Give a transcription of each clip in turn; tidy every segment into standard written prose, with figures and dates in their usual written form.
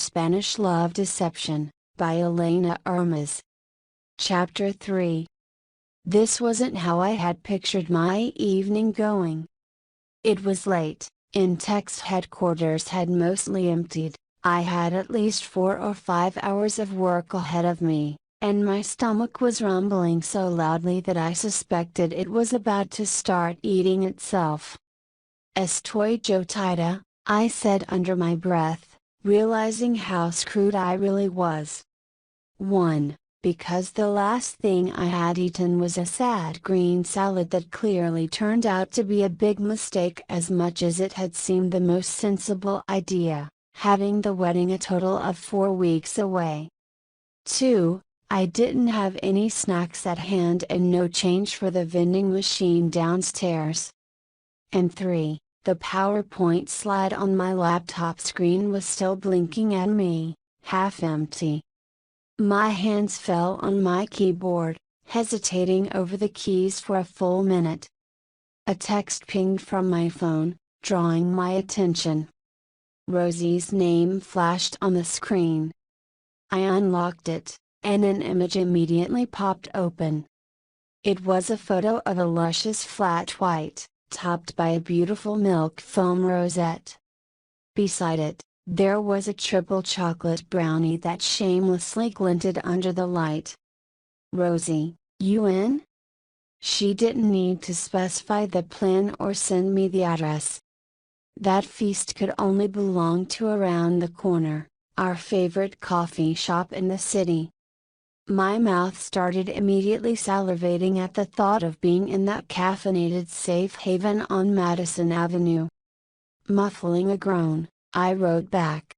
Spqnish Love Deception, by Elena Armas. Chapter 3. This wasn't how I had pictured my evening going. It was late, in-tech's headquarters had mostly emptied, I had at least 4 or 5 hours of work ahead of me, and my stomach was rumbling so loudly that I suspected it was about to start eating itself. Estoy jodida, I said under my breath, realizing how screwed I really was. 1. Because the last thing I had eaten was a sad green salad that clearly turned out to be a big mistake as much as it had seemed the most sensible idea, having the wedding a total of 4 weeks away. 2. I didn't have any snacks at hand and no change for the vending machine downstairs. And 3. The PowerPoint slide on my laptop screen was still blinking at me, half empty. My hands fell on my keyboard, hesitating over the keys for a full minute. A text pinged from my phone, drawing my attention. Rosie's name flashed on the screen. I unlocked it, and an image immediately popped open. It was a photo of a luscious flat white, topped by a beautiful milk foam rosette. Beside it, there was a triple chocolate brownie that shamelessly glinted under the light. Rosie, you in? She didn't need to specify the plan or send me the address. That feast could only belong to around the corner, our favorite coffee shop in the city. My mouth started immediately salivating at the thought of being in that caffeinated safe haven on Madison Avenue. Muffling a groan, I wrote back.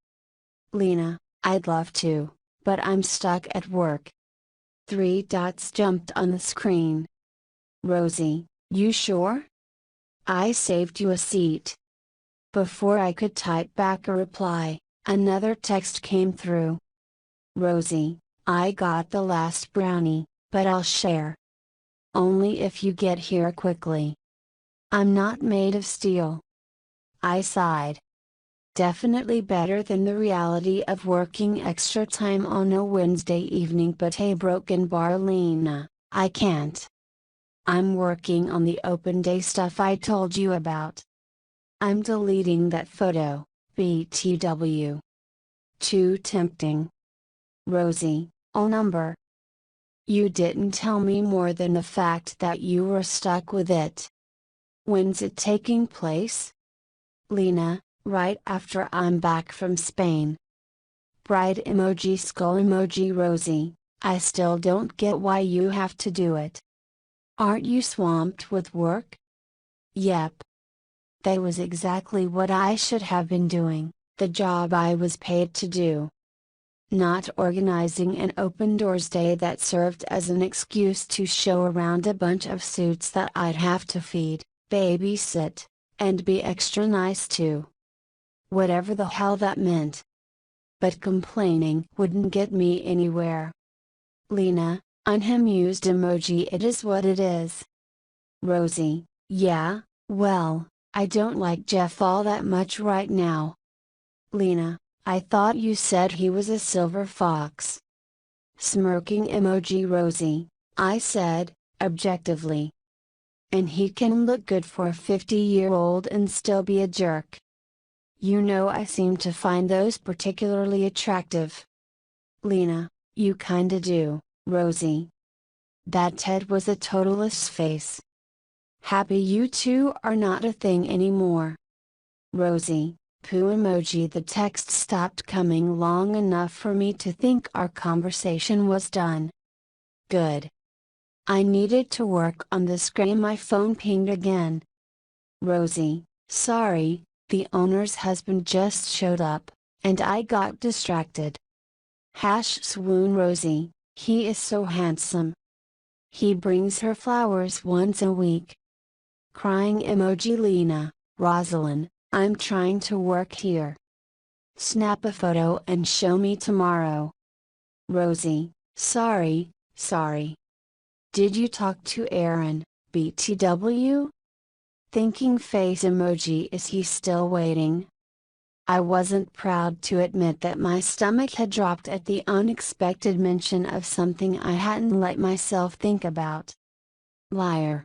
Lena, I'd love to, but I'm stuck at work. 3 dots jumped on the screen. Rosie, you sure? I saved you a seat. Before I could type back a reply, another text came through. Rosie, I got the last brownie, but I'll share. Only if you get here quickly. I'm not made of steel. I sighed. Definitely better than the reality of working extra time on a Wednesday evening, but hey, broken bar Lena, I can't. I'm working on the open day stuff I told you about. I'm deleting that photo, BTW. Too tempting. Rosie, oh number. You didn't tell me more than the fact that you were stuck with it. When's it taking place? Lena, right after I'm back from Spain. Bride emoji skull emoji Rosie, I still don't get why you have to do it. Aren't you swamped with work? Yep. That was exactly what I should have been doing, the job I was paid to do. Not organizing an open doors day that served as an excuse to show around a bunch of suits that I'd have to feed, babysit, and be extra nice to. Whatever the hell that meant. But complaining wouldn't get me anywhere. Lena, unhamused emoji, it is what it is. Rosie, yeah, well, I don't like Jeff all that much right now. Lena, I thought you said he was a silver fox. Smirking emoji Rosie, I said, objectively. And he can look good for a 50-year-old and still be a jerk. You know I seem to find those particularly attractive. Lena, you kinda do, Rosie. That Ted was a totalist's face. Happy you two are not a thing anymore. Rosie, poo emoji. The text stopped coming long enough for me to think our conversation was done. Good. I needed to work on this. My phone pinged again. Rosie, sorry, the owner's husband just showed up, and I got distracted. Swoon Rosie, he is so handsome. He brings her flowers once a week. Crying emoji Lena, Rosalind, I'm trying to work here. Snap a photo and show me tomorrow. Rosie, sorry. Did you talk to Aaron, BTW? Thinking face emoji. Is he still waiting? I wasn't proud to admit that my stomach had dropped at the unexpected mention of something I hadn't let myself think about. Liar.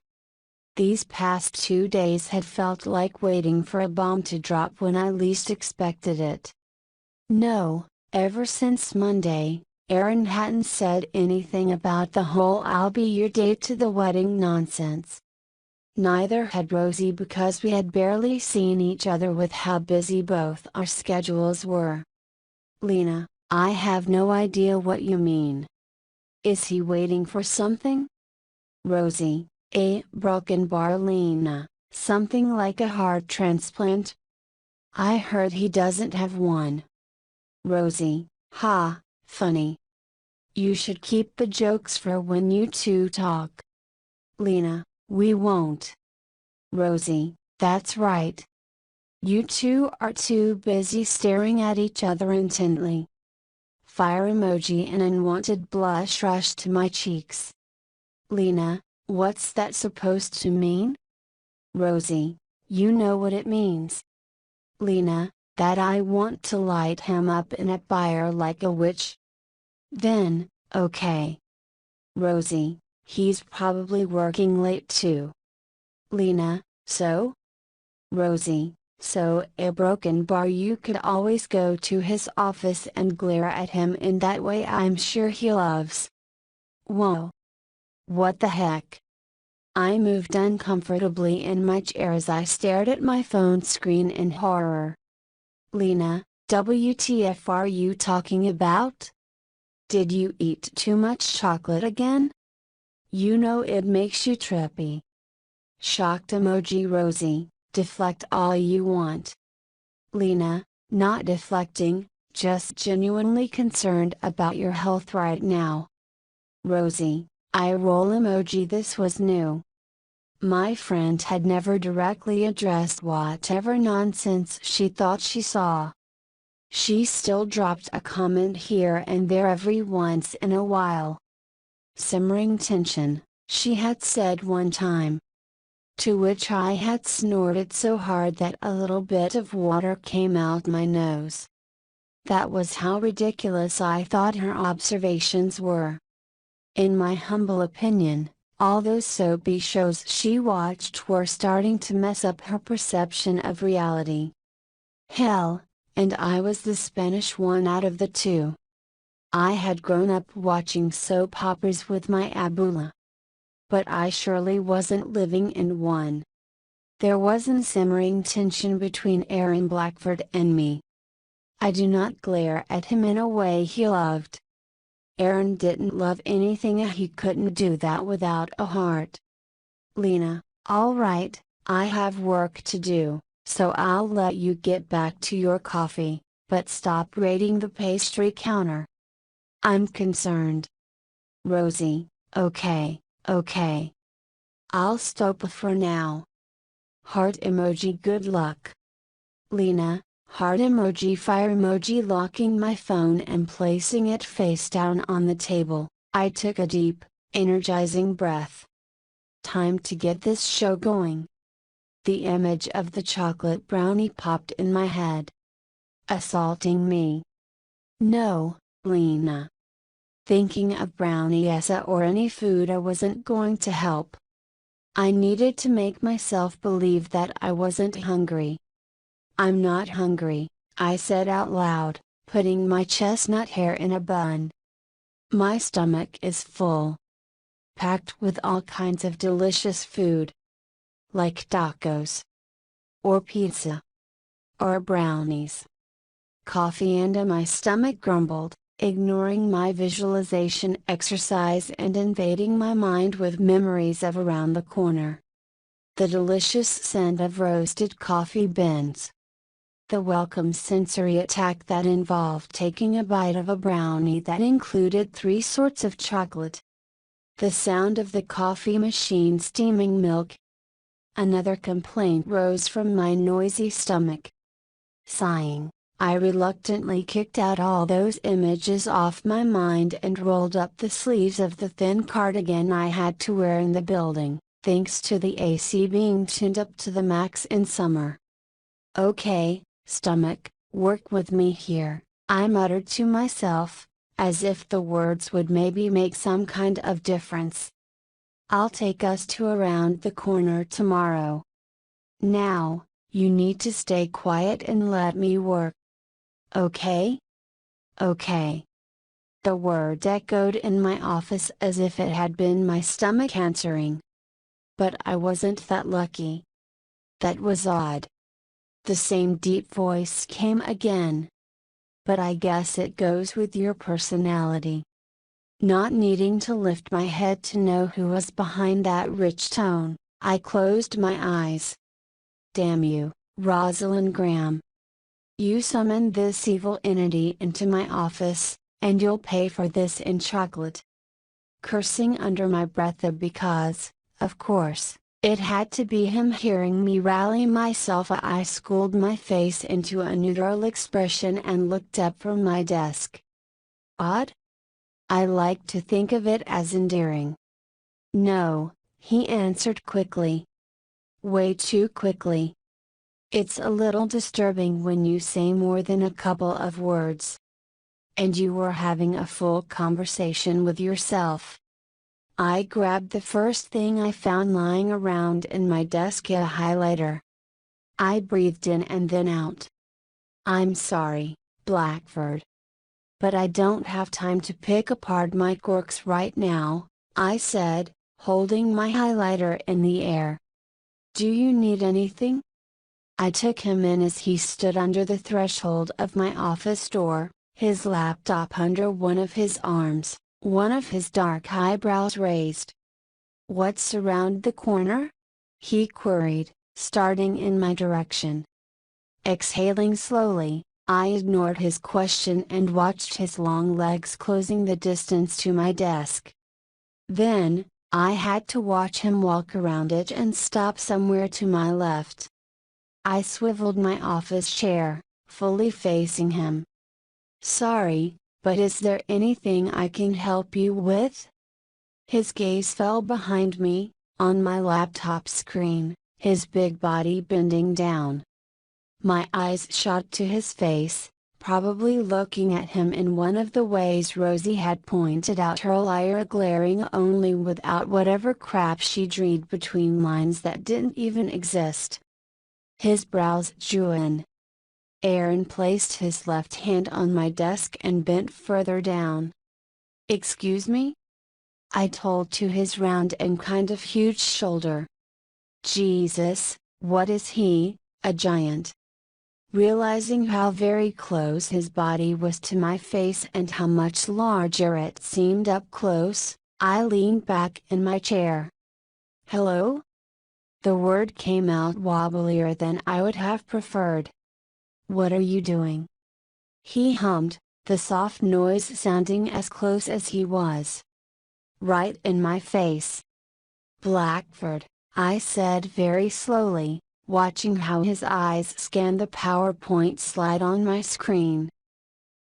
These past 2 days had felt like waiting for a bomb to drop when I least expected it. No, ever since Monday, Aaron hadn't said anything about the whole "I'll be your date to the wedding" nonsense. Neither had Rosie, because we had barely seen each other with how busy both our schedules were. Lena, I have no idea what you mean. Is he waiting for something? Rosie, a broken bar. Lena, something like a heart transplant? I heard he doesn't have one. Rosie, ha, funny. You should keep the jokes for when you two talk. Lena, we won't. Rosie, that's right. You two are too busy staring at each other intently. Fire emoji. An unwanted blush rushed to my cheeks. Lena, what's that supposed to mean? Rosie, you know what it means. Lena, that I want to light him up in a fire like a witch. Then, okay. Rosie, he's probably working late too. Lena, so? Rosie, so a broken bar. You could always go to his office and glare at him in that way. I'm sure he loves. Whoa. What the heck? I moved uncomfortably in my chair as I stared at my phone screen in horror. Lena, WTF are you talking about? Did you eat too much chocolate again? You know it makes you trippy. Shocked emoji. Rosie, deflect all you want. Lena, not deflecting, just genuinely concerned about your health right now. Rosie, eye roll emoji. This was new. My friend had never directly addressed whatever nonsense she thought she saw. She still dropped a comment here and there every once in a while. Simmering tension, she had said one time. To which I had snorted so hard that a little bit of water came out my nose. That was how ridiculous I thought her observations were. In my humble opinion, all those soapy shows she watched were starting to mess up her perception of reality. Hell, and I was the Spanish one out of the two. I had grown up watching soap operas with my abuela. But I surely wasn't living in one. There wasn't simmering tension between Aaron Blackford and me. I do not glare at him in a way he loved. Aaron didn't love anything. He couldn't do that without a heart. Lena, all right, I have work to do, so I'll let you get back to your coffee, but stop raiding the pastry counter. I'm concerned. Rosie, okay, okay. I'll stop for now. Heart emoji. Good luck. Lena, heart emoji. Fire emoji. Locking my phone and placing it face down on the table, I took a deep, energizing breath. Time to get this show going. The image of the chocolate brownie popped in my head. Assaulting me. No, Lena. Thinking of brownie or any food wasn't going to help. I needed to make myself believe that I wasn't hungry. I'm not hungry, I said out loud, putting my chestnut hair in a bun. My stomach is full. Packed with all kinds of delicious food. Like tacos. Or pizza. Or brownies. Coffee. And my stomach grumbled, ignoring my visualization exercise and invading my mind with memories of around the corner. The delicious scent of roasted coffee beans. The welcome sensory attack that involved taking a bite of a brownie that included 3 sorts of chocolate. The sound of the coffee machine steaming milk. Another complaint rose from my noisy stomach. Sighing, I reluctantly kicked out all those images off my mind and rolled up the sleeves of the thin cardigan I had to wear in the building, thanks to the AC being tuned up to the max in summer. Okay, stomach, Work with me here, I muttered to myself, as if the words would maybe make some kind of difference. I'll take us to around the corner tomorrow. Now, you need to stay quiet and let me work. Okay? Okay. The word echoed in my office as if it had been my stomach answering. But I wasn't that lucky. That was odd. The same deep voice came again. But I guess it goes with your personality. Not needing to lift my head to know who was behind that rich tone, I closed my eyes. Damn you, Rosalind Graham. You summoned this evil entity into my office, and you'll pay for this in chocolate. Cursing under my breath because, of course, it had to be him hearing me rally myself, I schooled my face into a neutral expression and looked up from my desk. Odd? I like to think of it as endearing. No, he answered quickly. Way too quickly. It's a little disturbing when you say more than a couple of words. And you were having a full conversation with yourself. I grabbed the first thing I found lying around in my desk, a highlighter. I breathed in and then out. I'm sorry, Blackford. But I don't have time to pick apart my quirks right now, I said, holding my highlighter in the air. Do you need anything? I took him in as he stood under the threshold of my office door, his laptop under one of his arms, one of his dark eyebrows raised. What's around the corner? He queried, starting in my direction. Exhaling slowly, I ignored his question and watched his long legs closing the distance to my desk. Then, I had to watch him walk around it and stop somewhere to my left. I swiveled my office chair, fully facing him. Sorry, but is there anything I can help you with? His gaze fell behind me, on my laptop screen, his big body bending down. My eyes shot to his face, probably looking at him in one of the ways Rosie had pointed out earlier, glaring only without whatever crap she'd read between lines that didn't even exist. His brows drew in. Aaron placed his left hand on my desk and bent further down. Excuse me? I told to his round and kind of huge shoulder. Jesus, what is he, a giant? Realizing how very close his body was to my face and how much larger it seemed up close, I leaned back in my chair. Hello? The word came out wobblier than I would have preferred. What are you doing? He hummed, the soft noise sounding as close as he was. Right in my face. Blackford, I said very slowly, watching how his eyes scanned the PowerPoint slide on my screen.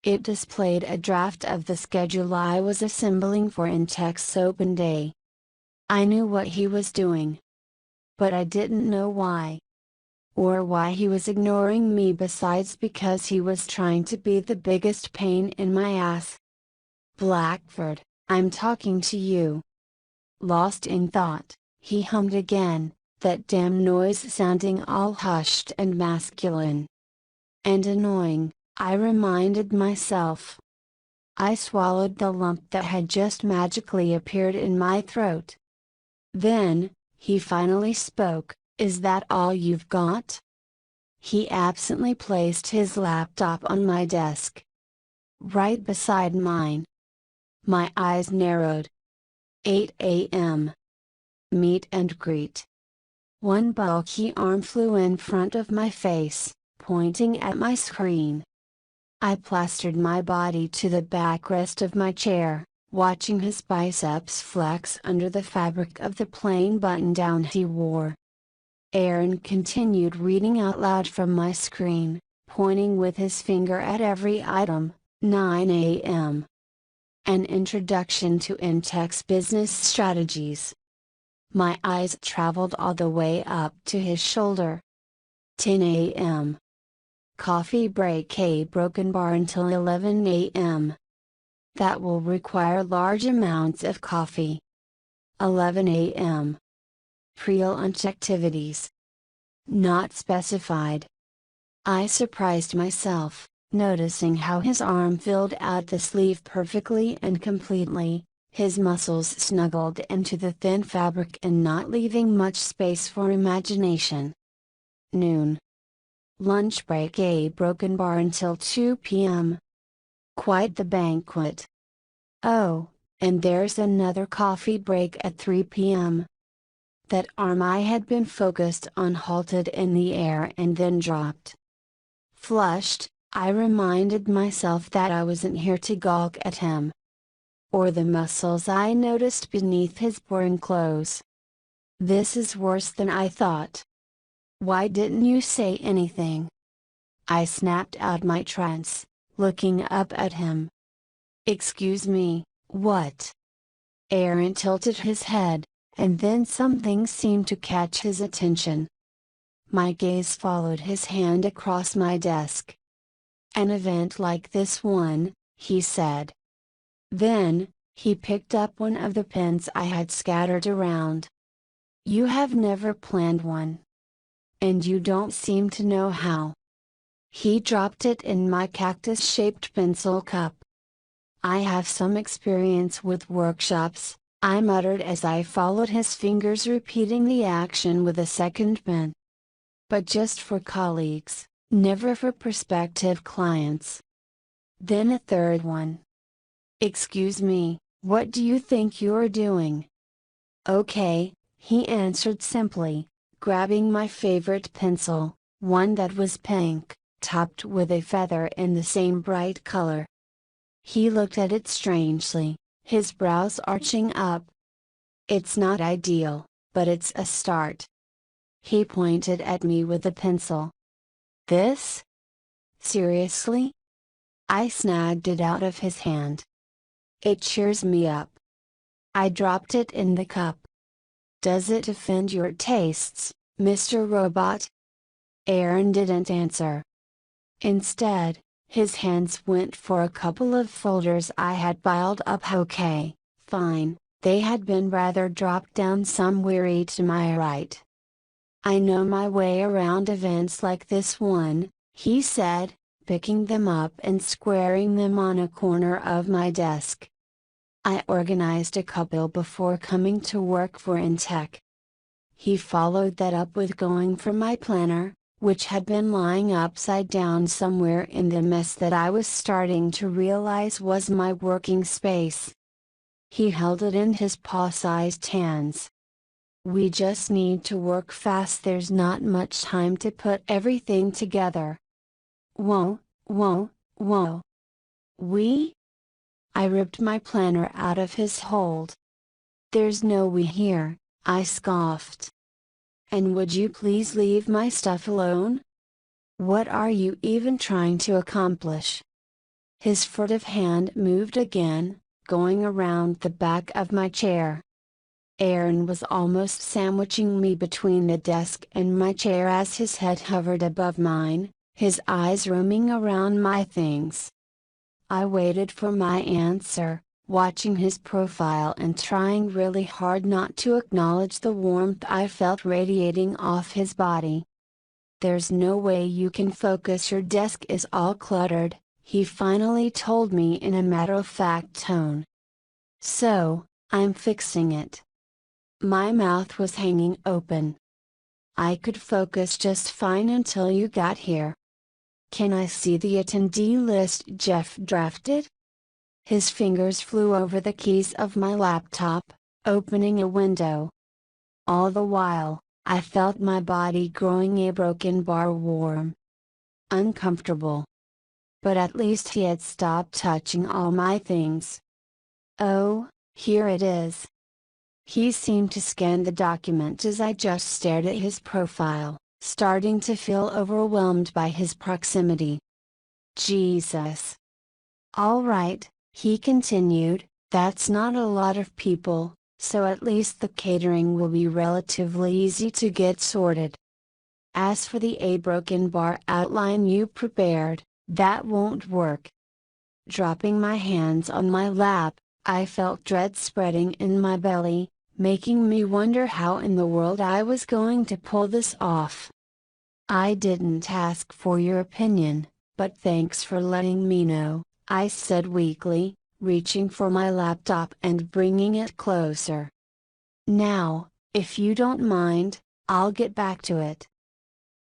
It displayed a draft of the schedule I was assembling for In-Tech's Open Day. I knew what he was doing. But I didn't know why. Or why he was ignoring me, besides because he was trying to be the biggest pain in my ass. Blackford, I'm talking to you. Lost in thought, he hummed again, that damn noise sounding all hushed and masculine. And annoying, I reminded myself. I swallowed the lump that had just magically appeared in my throat. Then, he finally spoke, is that all you've got? He absently placed his laptop on my desk. Right beside mine. My eyes narrowed. 8 a.m. Meet and greet. One bulky arm flew in front of my face, pointing at my screen. I plastered my body to the backrest of my chair, watching his biceps flex under the fabric of the plain button-down he wore. Aaron continued reading out loud from my screen, pointing with his finger at every item. 9 a.m. An introduction to In-Tech's business strategies. My eyes traveled all the way up to his shoulder. 10 a.m. Coffee break a broken bar until 11 a.m. That will require large amounts of coffee. 11 a.m. Pre-lunch activities. Not specified. I surprised myself, noticing how his arm filled out the sleeve perfectly and completely, his muscles snuggled into the thin fabric and not leaving much space for imagination. Noon. Lunch break a broken bar until 2 p.m. Quite the banquet. Oh, and there's another coffee break at 3 p.m. That arm I had been focused on halted in the air and then dropped. Flushed, I reminded myself that I wasn't here to gawk at him. Or the muscles I noticed beneath his boring clothes. This is worse than I thought. Why didn't you say anything? I snapped out my trance, looking up at him. Excuse me, what? Aaron tilted his head, and then something seemed to catch his attention. My gaze followed his hand across my desk. An event like this one, he said. Then, he picked up one of the pens I had scattered around. You have never planned one. And you don't seem to know how. He dropped it in my cactus-shaped pencil cup. I have some experience with workshops, I muttered as I followed his fingers repeating the action with a second pen. But just for colleagues, never for prospective clients. Then a third one. Excuse me, what do you think you're doing? Okay, he answered simply, grabbing my favorite pencil, one that was pink, topped with a feather in the same bright color. He looked at it strangely, his brows arching up. It's not ideal, but it's a start. He pointed at me with the pencil. This? Seriously? I snagged it out of his hand. It cheers me up. I dropped it in the cup. Does it offend your tastes, Mr. Robot? Aaron didn't answer. Instead, his hands went for a couple of folders I had piled up. Okay, fine, they had been rather dropped down somewhere to my right. I know my way around events like this one, he said, picking them up and squaring them on a corner of my desk. I organized a couple before coming to work for Intech. He followed that up with going for my planner, which had been lying upside down somewhere in the mess that I was starting to realize was my working space. He held it in his paw-sized hands. We just need to work fast, there's not much time to put everything together. Whoa, whoa, whoa. We? I ripped my planner out of his hold. There's no we here, I scoffed. And would you please leave my stuff alone? What are you even trying to accomplish? His furtive hand moved again, going around the back of my chair. Aaron was almost sandwiching me between the desk and my chair as his head hovered above mine, his eyes roaming around my things. I waited for my answer, watching his profile and trying really hard not to acknowledge the warmth I felt radiating off his body. There's no way you can focus, your desk is all cluttered, he finally told me in a matter-of-fact tone. So, I'm fixing it. My mouth was hanging open. I could focus just fine until you got here. Can I see the attendee list Jeff drafted? His fingers flew over the keys of my laptop, opening a window. All the while, I felt my body growing a broken bar warm. Uncomfortable. But at least he had stopped touching all my things. Oh, here it is. He seemed to scan the document as I just stared at his profile, starting to feel overwhelmed by his proximity. Jesus. All right, he continued, that's not a lot of people, so at least the catering will be relatively easy to get sorted. As for the A broken bar outline you prepared, that won't work. Dropping my hands on my lap, I felt dread spreading in my belly, making me wonder how in the world I was going to pull this off. I didn't ask for your opinion, but thanks for letting me know, I said weakly, reaching for my laptop and bringing it closer. Now, if you don't mind, I'll get back to it.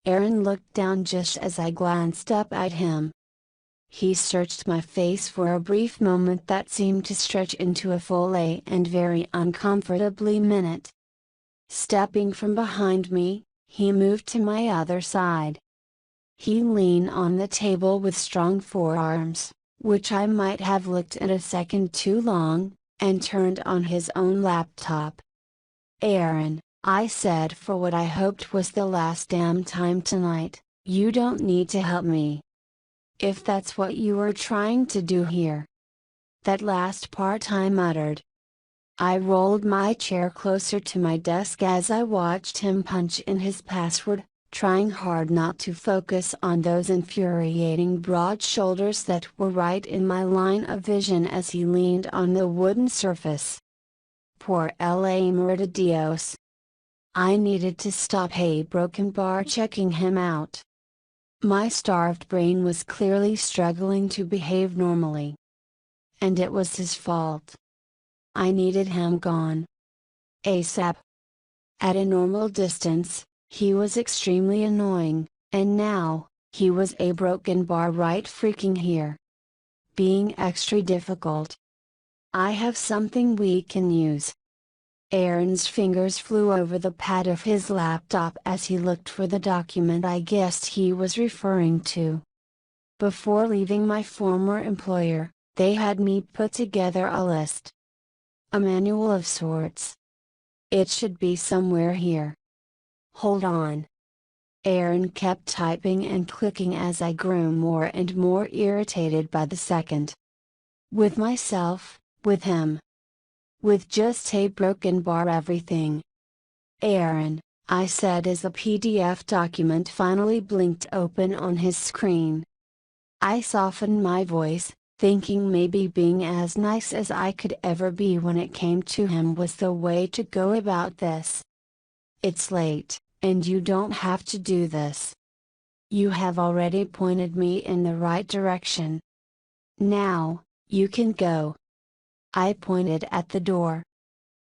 Aaron looked down just as I glanced up at him. He searched my face for a brief moment that seemed to stretch into a full and very uncomfortably minute. Stepping from behind me, he moved to my other side. He leaned on the table with strong forearms, which I might have looked at a second too long, and turned on his own laptop. Aaron, I said for what I hoped was the last damn time tonight, you don't need to help me. If that's what you were trying to do here. That last part I muttered. I rolled my chair closer to my desk as I watched him punch in his password, trying hard not to focus on those infuriating broad shoulders that were right in my line of vision as he leaned on the wooden surface. Poor Elena Armas. I needed to stop a broken bar checking him out. My starved brain was clearly struggling to behave normally. And it was his fault. I needed him gone. ASAP. At a normal distance, he was extremely annoying, and now, he was a broken bar right freaking here. Being extra difficult. I have something we can use. Aaron's fingers flew over the pad of his laptop as he looked for the document I guessed he was referring to. Before leaving my former employer, they had me put together a list. A manual of sorts. It should be somewhere here. Hold on. Aaron kept typing and clicking as I grew more and more irritated by the second. With myself, with him. With just a broken bar everything. Aaron, I said as a PDF document finally blinked open on his screen. I softened my voice, thinking maybe being as nice as I could ever be when it came to him was the way to go about this. It's late, and you don't have to do this. You have already pointed me in the right direction. Now, you can go. I pointed at the door.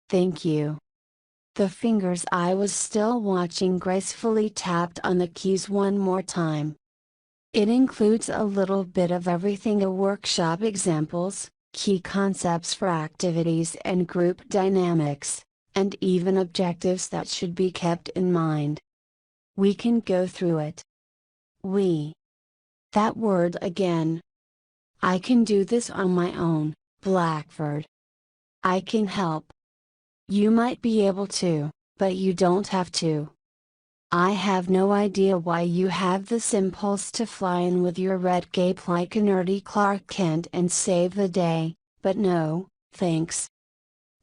Thank you. The fingers I was still watching gracefully tapped on the keys one more time. It includes a little bit of everything: a workshop examples, key concepts for activities and group dynamics, and even objectives that should be kept in mind. We can go through it. We. That word again. I can do this on my own, Blackford. I can help. You might be able to, but you don't have to. I have no idea why you have this impulse to fly in with your red cape like a nerdy Clark Kent and save the day, but no, thanks.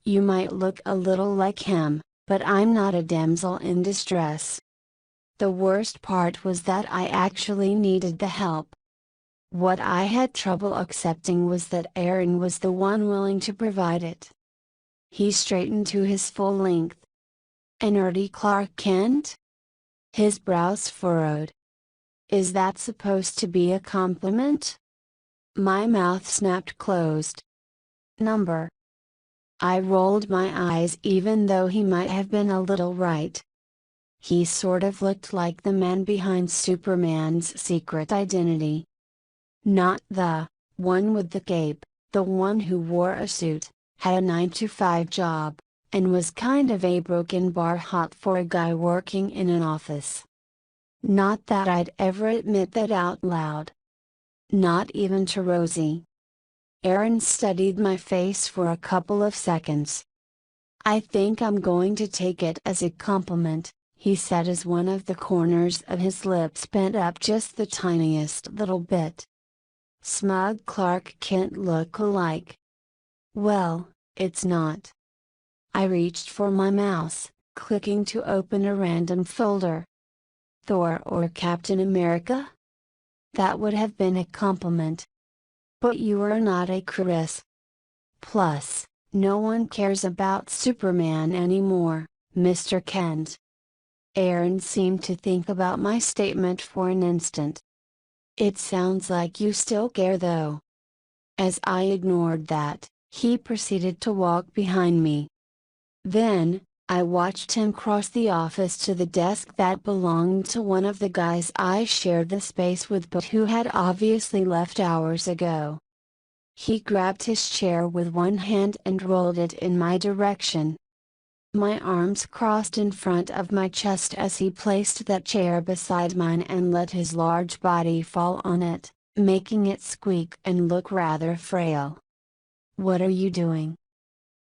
You might look a little like him, but I'm not a damsel in distress. The worst part was that I actually needed the help. What I had trouble accepting was that Aaron was the one willing to provide it. He straightened to his full length. A nerdy Clark Kent? His brows furrowed. Is that supposed to be a compliment? My mouth snapped closed. Number. I rolled my eyes even though he might have been a little right. He sort of looked like the man behind Superman's secret identity. Not the one with the cape, the one who wore a suit, had a 9-to-5 job, and was kind of a broken bar hot for a guy working in an office. Not that I'd ever admit that out loud. Not even to Rosie. Aaron studied my face for a couple of seconds. I think I'm going to take it as a compliment, he said as one of the corners of his lips bent up just the tiniest little bit. Smug Clark Kent look-alike. Well, it's not. I reached for my mouse, clicking to open a random folder. Thor or Captain America? That would have been a compliment. But you are not a Chris. Plus, no one cares about Superman anymore, Mr. Kent. Aaron seemed to think about my statement for an instant. It sounds like you still care though. As I ignored that, he proceeded to walk behind me. Then, I watched him cross the office to the desk that belonged to one of the guys I shared the space with but who had obviously left hours ago. He grabbed his chair with one hand and rolled it in my direction. My arms crossed in front of my chest as he placed that chair beside mine and let his large body fall on it, making it squeak and look rather frail. "What are you doing?"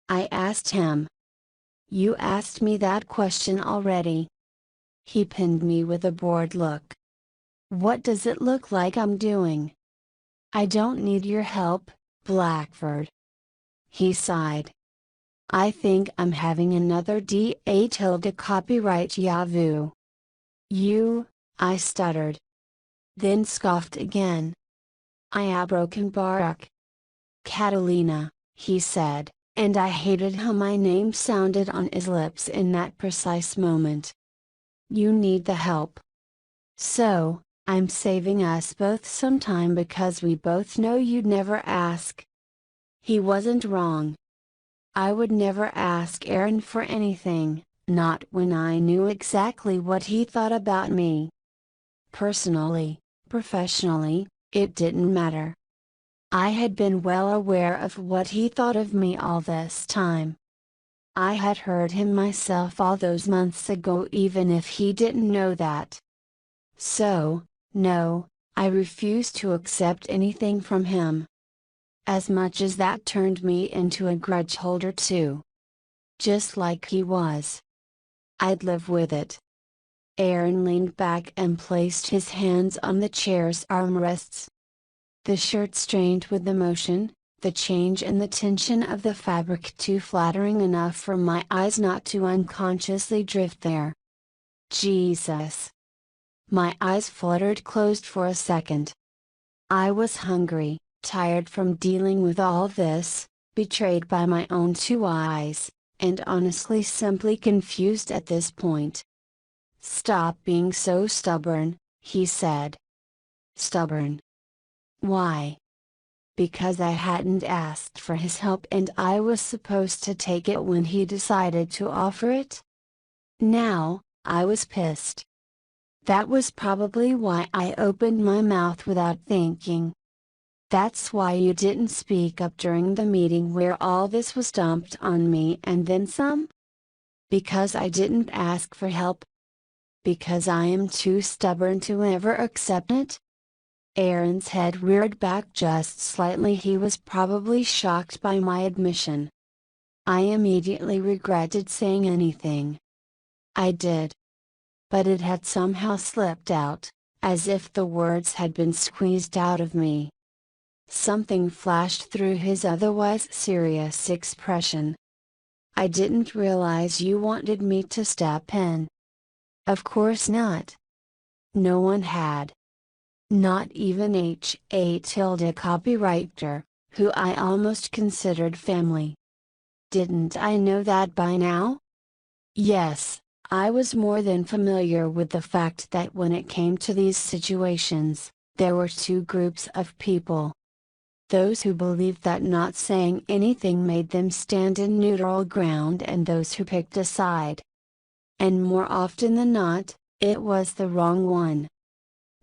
I asked him. "You asked me that question already." He pinned me with a bored look. "What does it look like I'm doing?" "I don't need your help, Blackford." He sighed. "I think I'm having another D.A. copyright Yahoo." I stuttered. Then scoffed again. "I broken Barak." "Catalina," he said, and I hated how my name sounded on his lips in that precise moment. "You need the help. So, I'm saving us both some time because we both know you'd never ask." He wasn't wrong. I would never ask Aaron for anything, not when I knew exactly what he thought about me. Personally, professionally, it didn't matter. I had been well aware of what he thought of me all this time. I had heard him myself all those months ago even if he didn't know that. So, no, I refused to accept anything from him. As much as that turned me into a grudge holder too. Just like he was. I'd live with it. Aaron leaned back and placed his hands on the chair's armrests. The shirt strained with the motion, the change in the tension of the fabric too flattering enough for my eyes not to unconsciously drift there. Jesus! My eyes fluttered closed for a second. I was hungry, tired from dealing with all this, betrayed by my own two eyes, and honestly simply confused at this point. "Stop being so stubborn," he said. Stubborn. Why? Because I hadn't asked for his help and I was supposed to take it when he decided to offer it? Now, I was pissed. That was probably why I opened my mouth without thinking. "That's why you didn't speak up during the meeting where all this was dumped on me and then some?" "Because I didn't ask for help." "Because I am too stubborn to ever accept it?" Aaron's head reared back just slightly. He was probably shocked by my admission. I immediately regretted saying anything. I did. But it had somehow slipped out, as if the words had been squeezed out of me. Something flashed through his otherwise serious expression. "I didn't realize you wanted me to step in." Of course not. No one had. Not even H.A. copywriter, who I almost considered family. Didn't I know that by now? Yes, I was more than familiar with the fact that when it came to these situations, there were two groups of people. Those who believed that not saying anything made them stand in neutral ground and those who picked a side. And more often than not, it was the wrong one.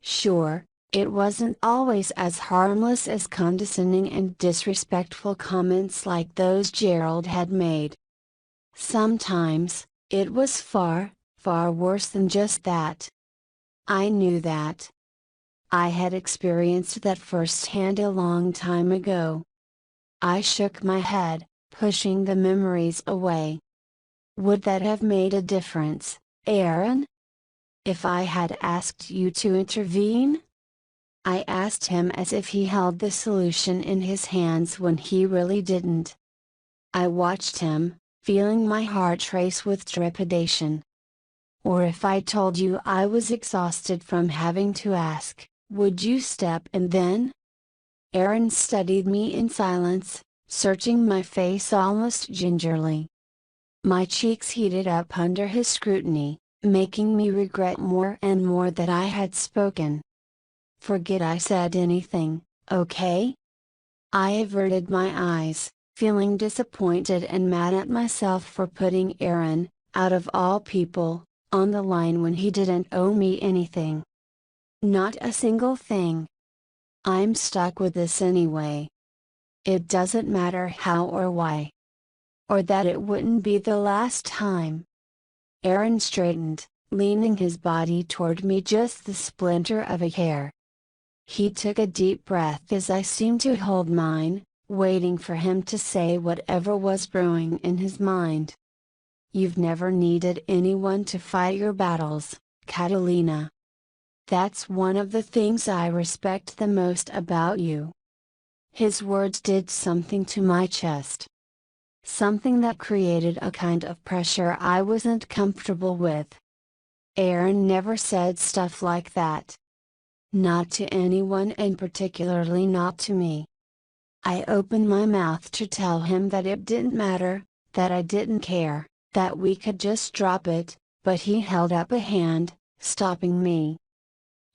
Sure, it wasn't always as harmless as condescending and disrespectful comments like those Gerald had made. Sometimes, it was far, far worse than just that. I knew that. I had experienced that firsthand a long time ago. I shook my head, pushing the memories away. Would that have made a difference, Aaron? If I had asked you to intervene? I asked him as if he held the solution in his hands when he really didn't. I watched him, feeling my heart race with trepidation. Or if I told you I was exhausted from having to ask, would you step in then? Aaron studied me in silence, searching my face almost gingerly. My cheeks heated up under his scrutiny, making me regret more and more that I had spoken. Forget I said anything, okay? I averted my eyes, feeling disappointed and mad at myself for putting Aaron, out of all people, on the line when he didn't owe me anything. Not a single thing. I'm stuck with this anyway. It doesn't matter how or why. Or that it wouldn't be the last time. Aaron straightened, leaning his body toward me just the splinter of a hair. He took a deep breath as I seemed to hold mine, waiting for him to say whatever was brewing in his mind. You've never needed anyone to fight your battles, Catalina. That's one of the things I respect the most about you. His words did something to my chest. Something that created a kind of pressure I wasn't comfortable with. Aaron never said stuff like that. Not to anyone and particularly not to me. I opened my mouth to tell him that it didn't matter, that I didn't care, that we could just drop it, but he held up a hand, stopping me.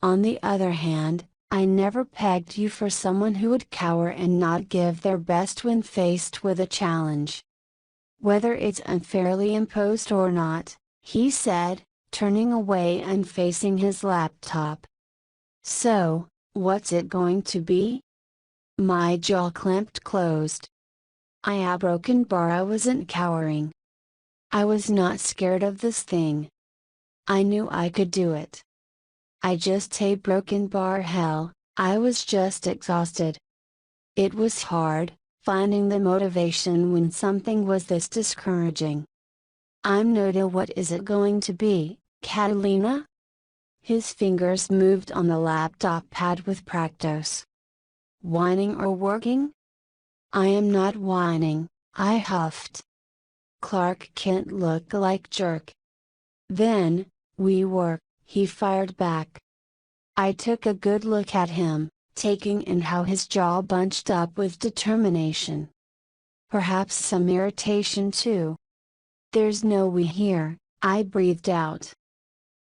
On the other hand, I never pegged you for someone who would cower and not give their best when faced with a challenge. Whether it's unfairly imposed or not, he said, turning away and facing his laptop. So, what's it going to be? My jaw clamped closed. I broken bar I wasn't cowering. I was not scared of this thing. I knew I could do it. I just broken bar hell, I was just exhausted. It was hard, finding the motivation when something was this discouraging. I'm Noda, what is it going to be, Catalina? His fingers moved on the laptop pad with practice. Whining or working? I am not whining, I huffed. Clark Kent look like jerk. Then, we work, he fired back. I took a good look at him, taking in how his jaw bunched up with determination. Perhaps some irritation too. There's no we here, I breathed out.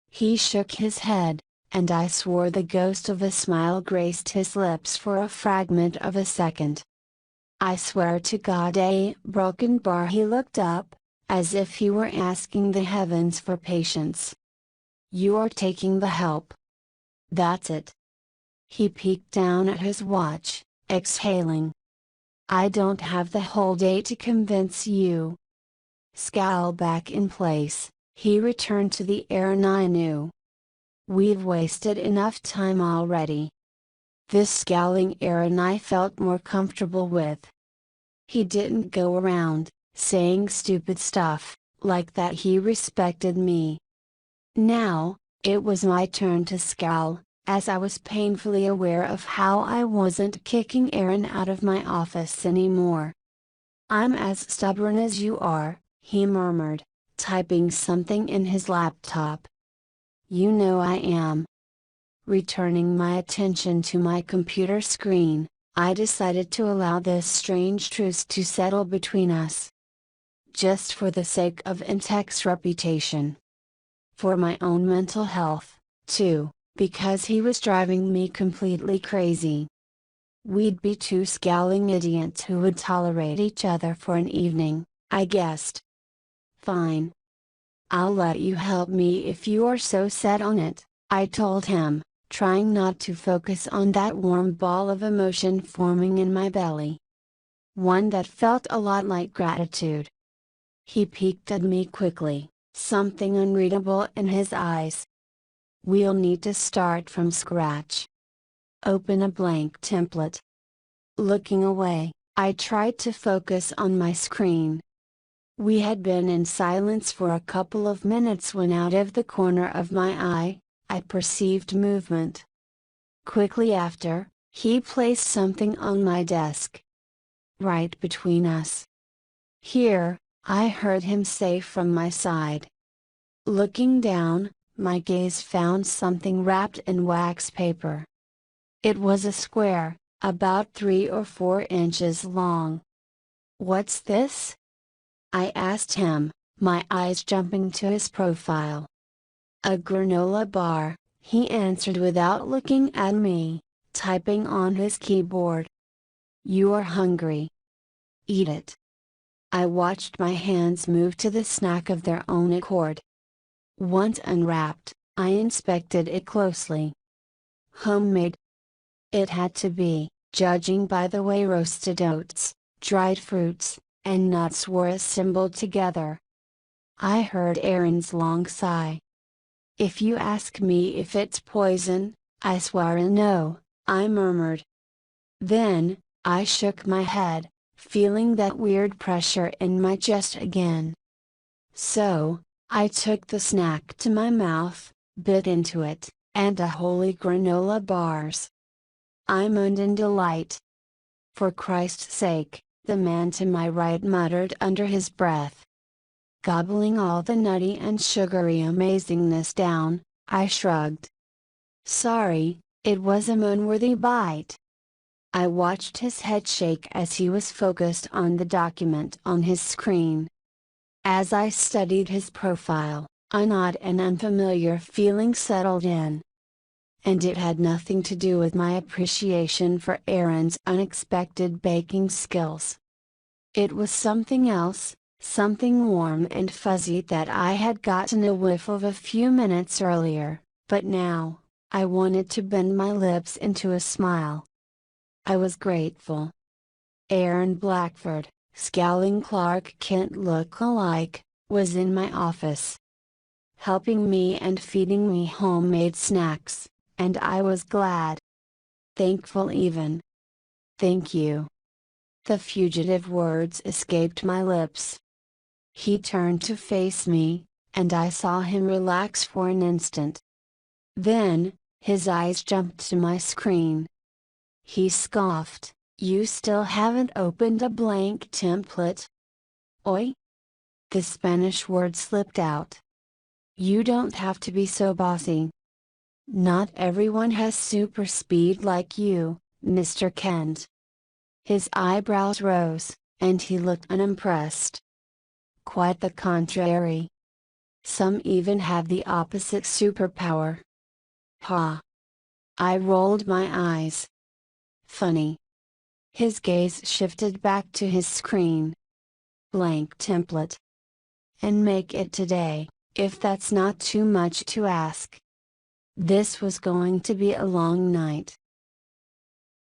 He shook his head, and I swore the ghost of a smile graced his lips for a fragment of a second. I swear to God, broken bar. He looked up, as if he were asking the heavens for patience. You are taking the help. That's it. He peeked down at his watch, exhaling. I don't have the whole day to convince you. Scowl back in place, he returned to the Aaron I knew. We've wasted enough time already. This scowling Aaron I felt more comfortable with. He didn't go around, saying stupid stuff, like that. He respected me. Now, it was my turn to scowl, as I was painfully aware of how I wasn't kicking Aaron out of my office anymore. I'm as stubborn as you are, he murmured, typing something in his laptop. You know I am. Returning my attention to my computer screen, I decided to allow this strange truce to settle between us. Just for the sake of Intech's reputation. For my own mental health, too, because he was driving me completely crazy. We'd be two scowling idiots who would tolerate each other for an evening, I guessed. Fine. I'll let you help me if you are so set on it, I told him, trying not to focus on that warm ball of emotion forming in my belly. One that felt a lot like gratitude. He peeked at me quickly, something unreadable in his eyes. We'll need to start from scratch. Open a blank template. Looking away, I tried to focus on my screen. We had been in silence for a couple of minutes when out of the corner of my eye, I perceived movement. Quickly after, he placed something on my desk. Right between us. Here, I heard him say from my side. Looking down, my gaze found something wrapped in wax paper. It was a square, about 3 or 4 inches long. "What's this?" I asked him, my eyes jumping to his profile. "A granola bar," he answered without looking at me, typing on his keyboard. "You are hungry. Eat it." I watched my hands move to the snack of their own accord. Once unwrapped, I inspected it closely. Homemade. It had to be, judging by the way roasted oats, dried fruits, and nuts were assembled together. I heard Aaron's long sigh. "If you ask me if it's poison, I swear no," I murmured. Then, I shook my head, feeling that weird pressure in my chest again. So, I took the snack to my mouth, bit into it, and holy granola bars. I moaned in delight. "For Christ's sake," the man to my right muttered under his breath. Gobbling all the nutty and sugary amazingness down, I shrugged. "Sorry, it was a moan-worthy bite." I watched his head shake as he was focused on the document on his screen. As I studied his profile, an odd and unfamiliar feeling settled in. And it had nothing to do with my appreciation for Aaron's unexpected baking skills. It was something else, something warm and fuzzy that I had gotten a whiff of a few minutes earlier, but now, I wanted to bend my lips into a smile. I was grateful. Aaron Blackford, scowling Clark Kent look-alike, was in my office, helping me and feeding me homemade snacks, and I was glad. Thankful even. "Thank you." The fugitive words escaped my lips. He turned to face me, and I saw him relax for an instant. Then, his eyes jumped to my screen. He scoffed, "You still haven't opened a blank template?" "Oi?" The Spanish word slipped out. "You don't have to be so bossy. Not everyone has super speed like you, Mr. Kent." His eyebrows rose, and he looked unimpressed. "Quite the contrary. Some even have the opposite superpower." "Ha!" I rolled my eyes. "Funny." His gaze shifted back to his screen. "Blank template. And make it today, if that's not too much to ask." This was going to be a long night.